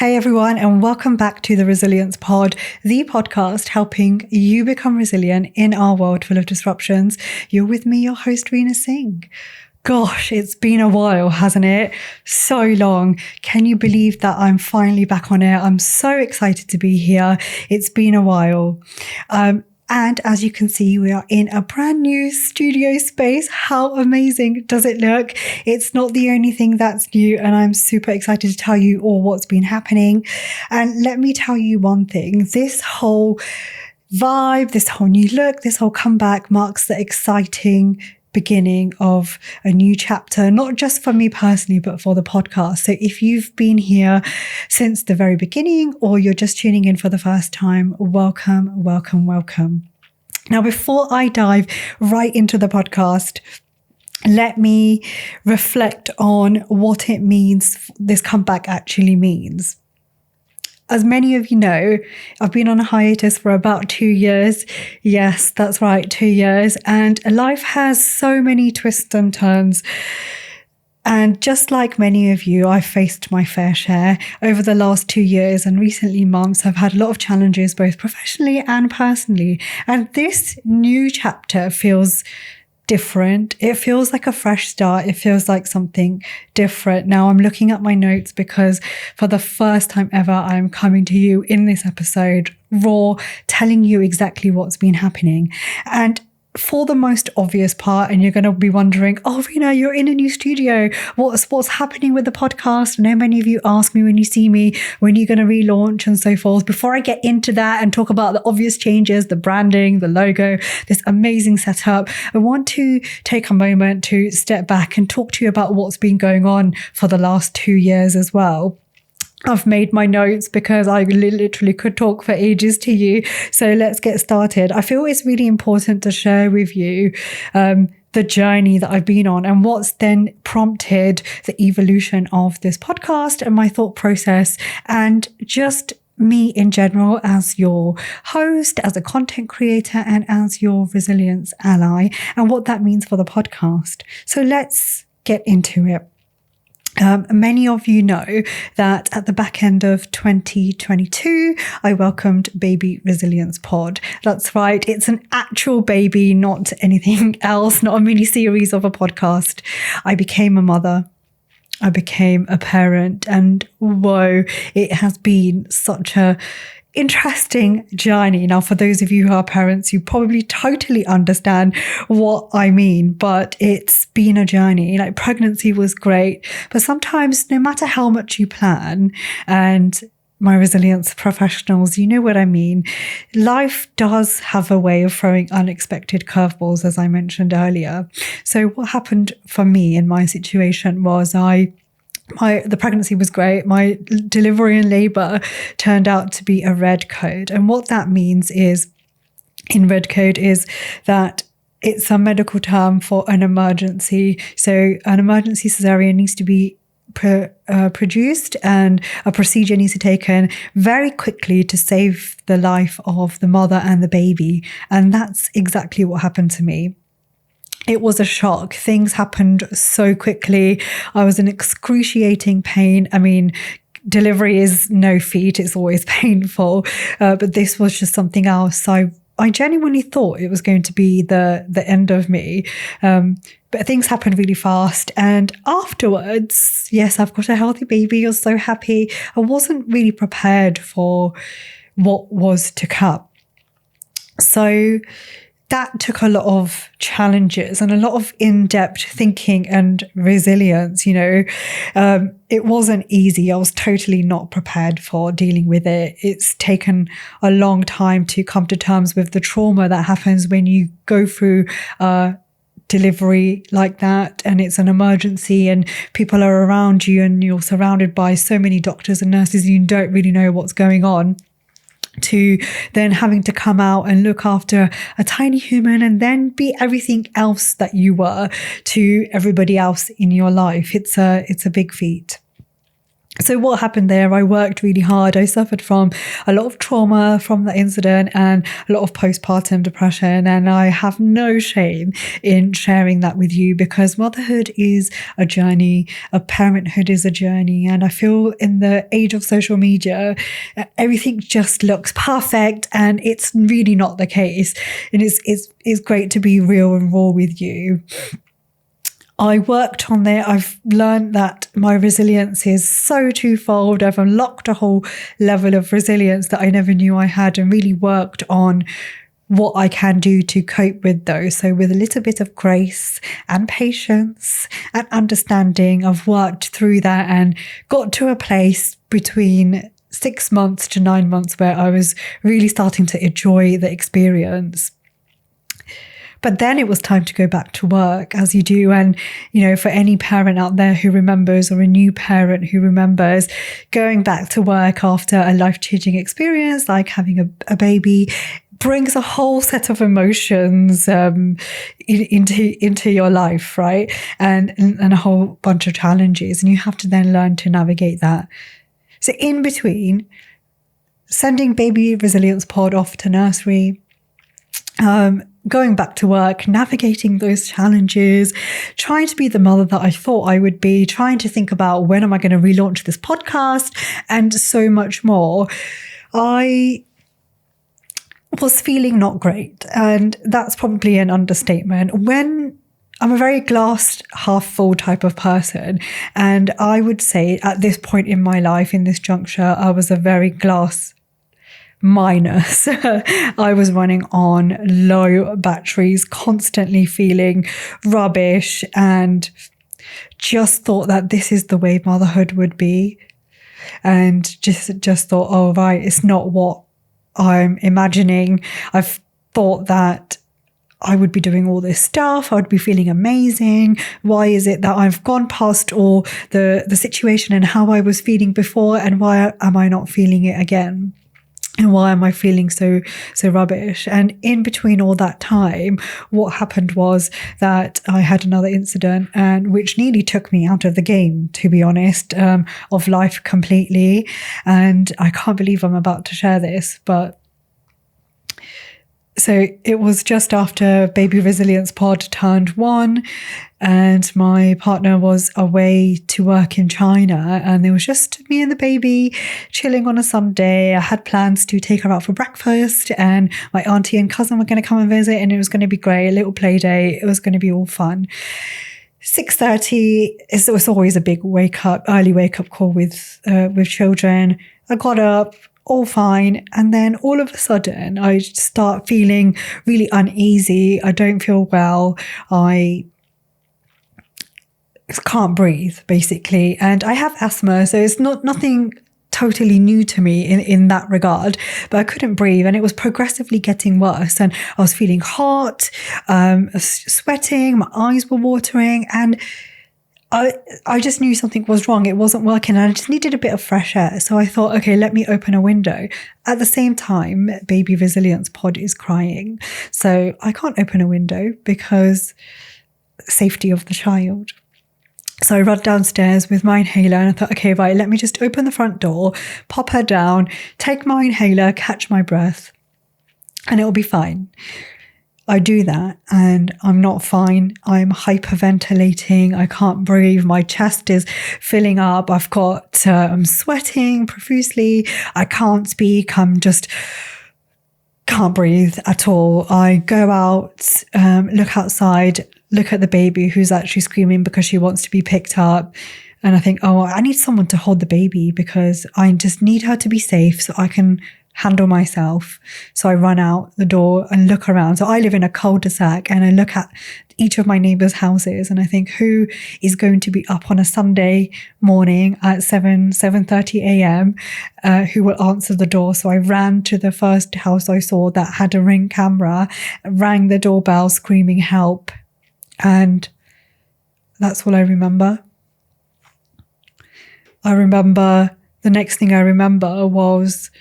Hey everyone, and welcome back to the Resiliencepod, the podcast helping you become resilient in our world full of disruptions. You're with me, your host, Rina Singh. Gosh, it's been a while, hasn't it? So long. Can you believe that I'm finally back on air? I'm so excited to be here. It's been a while. And as you can see, we are in a brand new studio space. How amazing does it look? It's not the only thing that's new, and I'm super excited to tell you all what's been happening. And let me tell you one thing, this whole vibe, this whole new look, this whole comeback marks the exciting beginning of a new chapter, not just for me personally, but for the podcast. So if you've been here since the very beginning or you're just tuning in for the first time, welcome, welcome, welcome. Now, before I dive right into the podcast, let me reflect on what it means, this comeback actually means. As many of you know, I've been on a hiatus for about 2 years. Yes, that's right, 2 years. And life has so many twists and turns. And just like many of you, I've faced my fair share over the last 2 years, and recently months. I've had a lot of challenges, both professionally and personally. And this new chapter feels different. It feels like a fresh start. It feels like something different. Now I'm looking at my notes because for the first time ever, I'm coming to you in this episode raw, telling you exactly what's been happening. And for the most obvious part, and you're going to be wondering, oh, Rina, you're in a new studio. What's happening with the podcast? I know many of you ask me when you see me, when you're going to relaunch and so forth. Before I get into that and talk about the obvious changes, the branding, the logo, this amazing setup, I want to take a moment to step back and talk to you about what's been going on for the last 2 years as well. I've made my notes because I literally could talk for ages to you. So let's get started. I feel it's really important to share with you the journey that I've been on and what's then prompted the evolution of this podcast and my thought process, and just me in general as your host, as a content creator, and as your resilience ally, and what that means for the podcast. So let's get into it. Many of you know that at the back end of 2022, I welcomed baby Resiliencepod. That's right. It's an actual baby, not anything else, not a mini series of a podcast. I became a mother. I became a parent, and whoa, it has been such a interesting journey. Now, for those of you who are parents, you probably totally understand what I mean, but it's been a journey. Like, pregnancy was great, but sometimes no matter how much you plan, and my resilience professionals, you know what I mean, life does have a way of throwing unexpected curveballs, as I mentioned earlier. So what happened for me in my situation was the pregnancy was great. My delivery and labor turned out to be a red code. And what that means is, in red code, is that it's a medical term for an emergency. So an emergency cesarean needs to be produced, and a procedure needs to be taken very quickly to save the life of the mother and the baby. And that's exactly what happened to me. It was a shock. Things happened so quickly. I was in excruciating pain. I mean, delivery is no feat. It's always painful. But this was just something else. I genuinely thought it was going to be the end of me. But things happened really fast. And afterwards, yes, I've got a healthy baby. You're so happy. I wasn't really prepared for what was to come. So that took a lot of challenges and a lot of in-depth thinking and resilience. It wasn't easy. I was totally not prepared for dealing with it. It's taken a long time to come to terms with the trauma that happens when you go through delivery like that, and it's an emergency and people are around you and you're surrounded by so many doctors and nurses and you don't really know what's going on, to then having to come out and look after a tiny human and then be everything else that you were to everybody else in your life. It's a big feat. So what happened there, I worked really hard. I suffered from a lot of trauma from that incident and a lot of postpartum depression. And I have no shame in sharing that with you, because motherhood is a journey, parenthood is a journey. And I feel in the age of social media, everything just looks perfect, and it's really not the case. And it's great to be real and raw with you. I worked on there. I've learned that my resilience is so twofold. I've unlocked a whole level of resilience that I never knew I had, and really worked on what I can do to cope with those. So with a little bit of grace and patience and understanding, I've worked through that and got to a place between 6 months to 9 months where I was really starting to enjoy the experience. But then it was time to go back to work, as you do. And, for any parent out there who remembers, or a new parent who remembers, going back to work after a life-changing experience like having a baby brings a whole set of emotions into your life, right? And a whole bunch of challenges. And you have to then learn to navigate that. So in between, sending baby Resiliencepod off to nursery, going back to work, navigating those challenges, trying to be the mother that I thought I would be, trying to think about when am I going to relaunch this podcast, and so much more. I was feeling not great, and that's probably an understatement. When I'm a very glass half full type of person, and I would say at this point in my life, in this juncture, I was a very glass minus. I was running on low batteries, constantly feeling rubbish, and just thought that this is the way motherhood would be. And just thought, oh, right, it's not what I'm imagining. I've thought that I would be doing all this stuff. I would be feeling amazing. Why is it that I've gone past all the situation and how I was feeling before, and why am I not feeling it again? And why am I feeling so rubbish? And in between all that time, what happened was that I had another incident, and which nearly took me out of the game, to be honest, of life completely. And I can't believe I'm about to share this, but so it was just after baby Resiliencepod turned 1, and my partner was away to work in China, and it was just me and the baby chilling on a Sunday. I had plans to take her out for breakfast, and my auntie and cousin were going to come and visit, and it was going to be great, a little play day. It was going to be all fun. 6:30 it was always a big early wake up call with children. I got up, all fine. And then all of a sudden, I start feeling really uneasy. I don't feel well. I can't breathe, basically. And I have asthma, so it's nothing totally new to me in that regard, but I couldn't breathe, and it was progressively getting worse. And I was feeling hot, sweating, my eyes were watering, and I just knew something was wrong. It wasn't working, and I just needed a bit of fresh air. So I thought, okay, let me open a window. At the same time, baby Resiliencepod is crying. So I can't open a window because safety of the child. So I ran downstairs with my inhaler, and I thought, okay, right, let me just open the front door, pop her down, take my inhaler, catch my breath, and it'll be fine. I do that, and I'm not fine. I'm hyperventilating. I can't breathe. My chest is filling up. I'm sweating profusely. I can't speak. Can't breathe at all. I go out, look outside, look at the baby who's actually screaming because she wants to be picked up. And I think, oh, I need someone to hold the baby because I just need her to be safe so I can handle myself. So I run out the door and look around. So I live in a cul-de-sac, and I look at each of my neighbors' houses, and I think, who is going to be up on a Sunday morning at 7:30 a.m. Who will answer the door? So I ran to the first house I saw that had a Ring camera, rang the doorbell screaming help. And that's all I remember. The next thing I remember was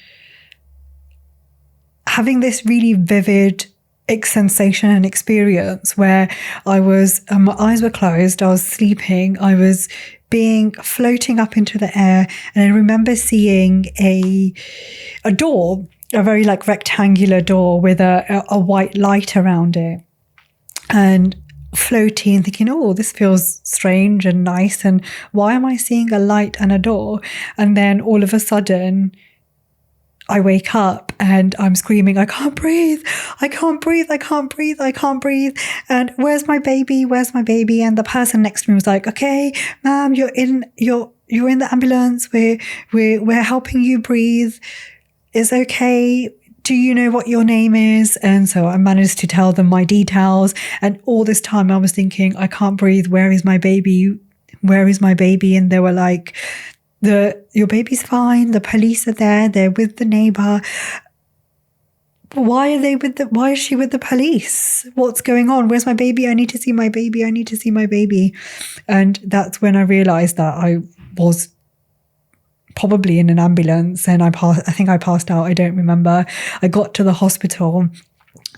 having this really vivid sensation and experience where I was, my eyes were closed, I was sleeping, I was floating up into the air. And I remember seeing a door, a very like rectangular door with a white light around it, and floating, thinking, oh, this feels strange and nice, and why am I seeing a light and a door? And then all of a sudden I wake up and I'm screaming, I can't breathe, I can't breathe, I can't breathe, I can't breathe. And where's my baby? Where's my baby? And the person next to me was like, okay, ma'am, you're in the ambulance. We're helping you breathe. It's okay. Do you know what your name is? And so I managed to tell them my details. And all this time I was thinking, I can't breathe. Where is my baby? Where is my baby? And they were like, your baby's fine. The police are there. They're with the neighbor. Why is she with the police? What's going on? Where's my baby? I need to see my baby. I need to see my baby. And that's when I realized that I was probably in an ambulance, and I think I passed out. I don't remember. I got to the hospital,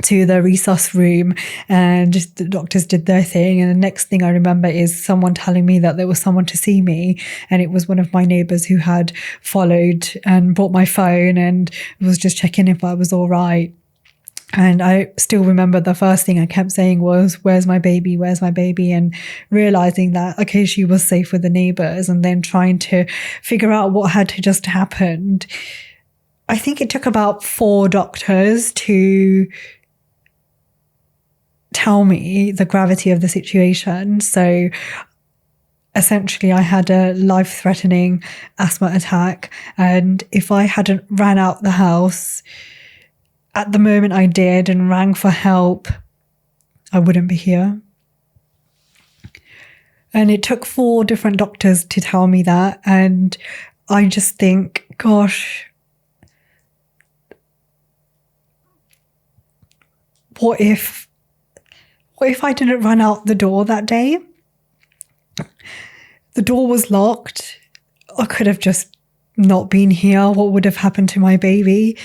to the resus room, and just the doctors did their thing. And the next thing I remember is someone telling me that there was someone to see me, and it was one of my neighbors who had followed and brought my phone and was just checking if I was all right. And I still remember the first thing I kept saying was, where's my baby? Where's my baby? And realizing that, okay, she was safe with the neighbors, and then trying to figure out what had just happened. I think it took about 4 doctors to tell me the gravity of the situation. So essentially I had a life-threatening asthma attack, and if I hadn't ran out the house at the moment I did and rang for help, I wouldn't be here. And it took 4 different doctors to tell me that. And I just think, gosh, what if I didn't run out the door that day? The door was locked. I could have just not been here. What would have happened to my baby?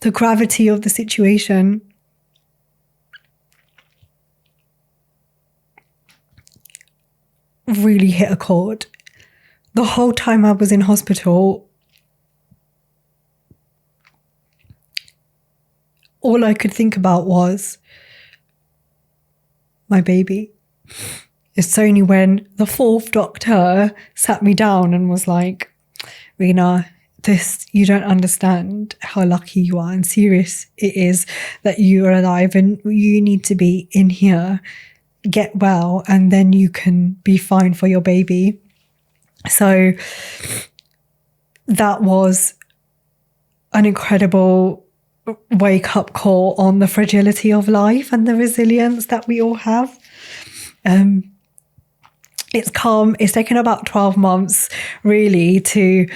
The gravity of the situation really hit a chord. The whole time I was in hospital, all I could think about was my baby. It's only when the 4th doctor sat me down and was like, Rina, you don't understand how lucky you are and serious it is that you are alive, and you need to be in here, get well, and then you can be fine for your baby. So that was an incredible wake-up call on the fragility of life and the resilience that we all have. It's taken about 12 months really to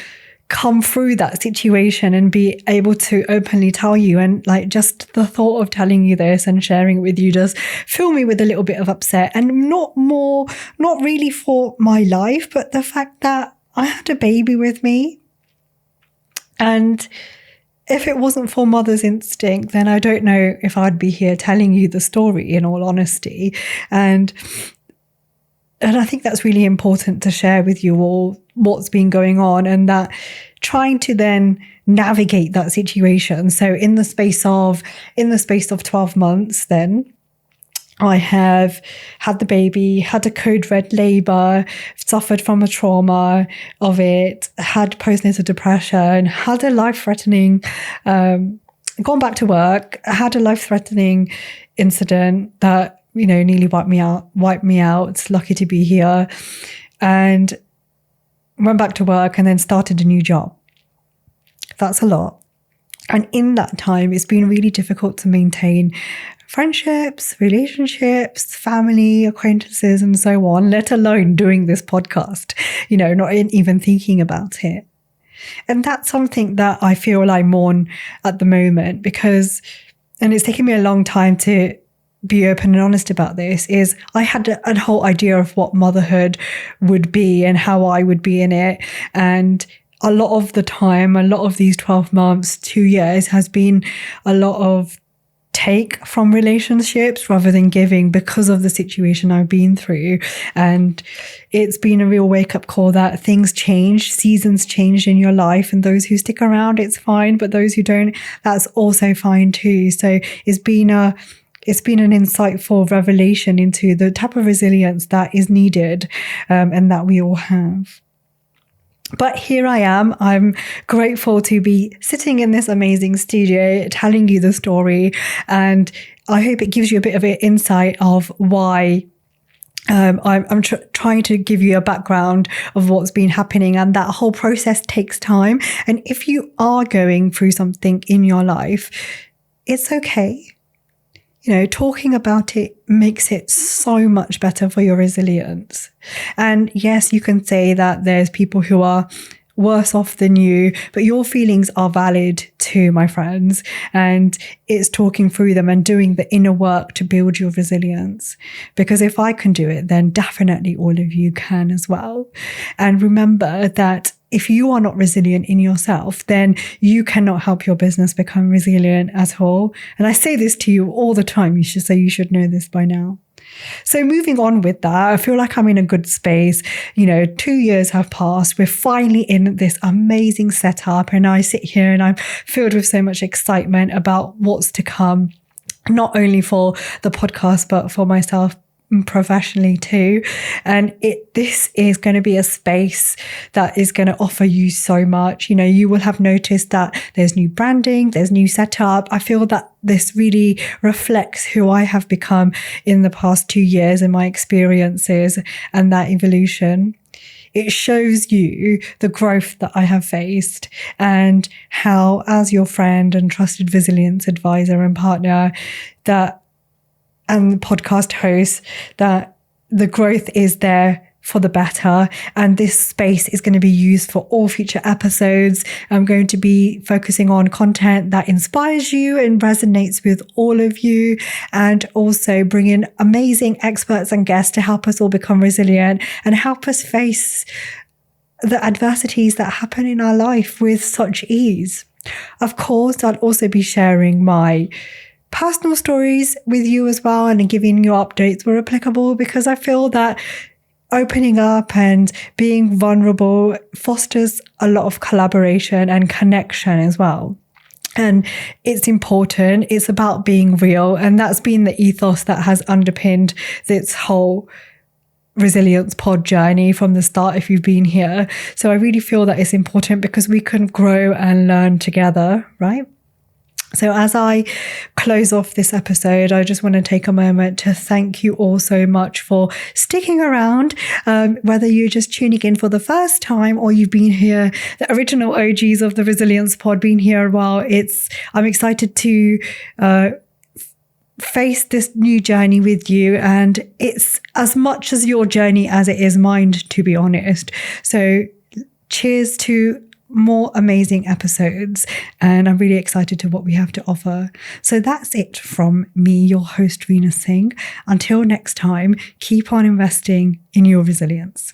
come through that situation and be able to openly tell you. And like, just the thought of telling you this and sharing it with you does fill me with a little bit of upset, and not really for my life, but the fact that I had a baby with me. And if it wasn't for mother's instinct, then I don't know if I'd be here telling you the story, in all honesty. And I think that's really important to share with you all what's been going on, and that trying to then navigate that situation. So in the space of 12 months, then I have had the baby, had a code red labor, suffered from a trauma of it, had postnatal depression, had a life-threatening, gone back to work, had a life-threatening incident that, nearly wiped me out. Lucky to be here. And went back to work and then started a new job. That's a lot. And in that time, it's been really difficult to maintain friendships, relationships, family, acquaintances, and so on, let alone doing this podcast, not even thinking about it. And that's something that I feel I mourn at the moment, because, and it's taken me a long time to be open and honest about this, is I had a whole idea of what motherhood would be and how I would be in it. And a lot of the time, a lot of these 12 months, 2 years has been a lot of take from relationships rather than giving, because of the situation I've been through. And it's been a real wake-up call that things change, seasons change in your life, and those who stick around, it's fine, but those who don't, that's also fine too. So it's been an insightful revelation into the type of resilience that is needed, and that we all have. But here I am. I'm grateful to be sitting in this amazing studio telling you the story. And I hope it gives you a bit of an insight of why I'm trying to give you a background of what's been happening. And that whole process takes time. And if you are going through something in your life, it's okay. Talking about it makes it so much better for your resilience. And yes, you can say that there's people who are worse off than you, but your feelings are valid too, my friends. And it's talking through them and doing the inner work to build your resilience. Because if I can do it, then definitely all of you can as well. And remember that if you are not resilient in yourself, then you cannot help your business become resilient at all. And I say this to you all the time. You should know this by now. So moving on with that, I feel like I'm in a good space. 2 years have passed. We're finally in this amazing setup. And I sit here and I'm filled with so much excitement about what's to come, not only for the podcast, but for myself professionally too. And this is going to be a space that is going to offer you so much. You will have noticed that there's new branding, there's new setup. I feel that this really reflects who I have become in the past 2 years and my experiences and that evolution. It shows you the growth that I have faced and how, as your friend and trusted resilience advisor and partner, and the podcast host, that the growth is there for the better. And this space is going to be used for all future episodes. I'm going to be focusing on content that inspires you and resonates with all of you, and also bring in amazing experts and guests to help us all become resilient and help us face the adversities that happen in our life with such ease. Of course, I'll also be sharing my personal stories with you as well, and giving you updates where applicable, because I feel that opening up and being vulnerable fosters a lot of collaboration and connection as well. And it's important. It's about being real. And that's been the ethos that has underpinned this whole Resiliencepod journey from the start, if you've been here. So I really feel that it's important because we can grow and learn together, right? So as I close off this episode, I just want to take a moment to thank you all so much for sticking around, whether you're just tuning in for the first time or you've been here, the original OGs of the Resiliencepod, been here a while. I'm excited to face this new journey with you, and it's as much as your journey as it is mine, to be honest. So cheers to more amazing episodes, and I'm really excited to what we have to offer. So that's it from me, your host, Rina Singh. Until next time, keep on investing in your resilience.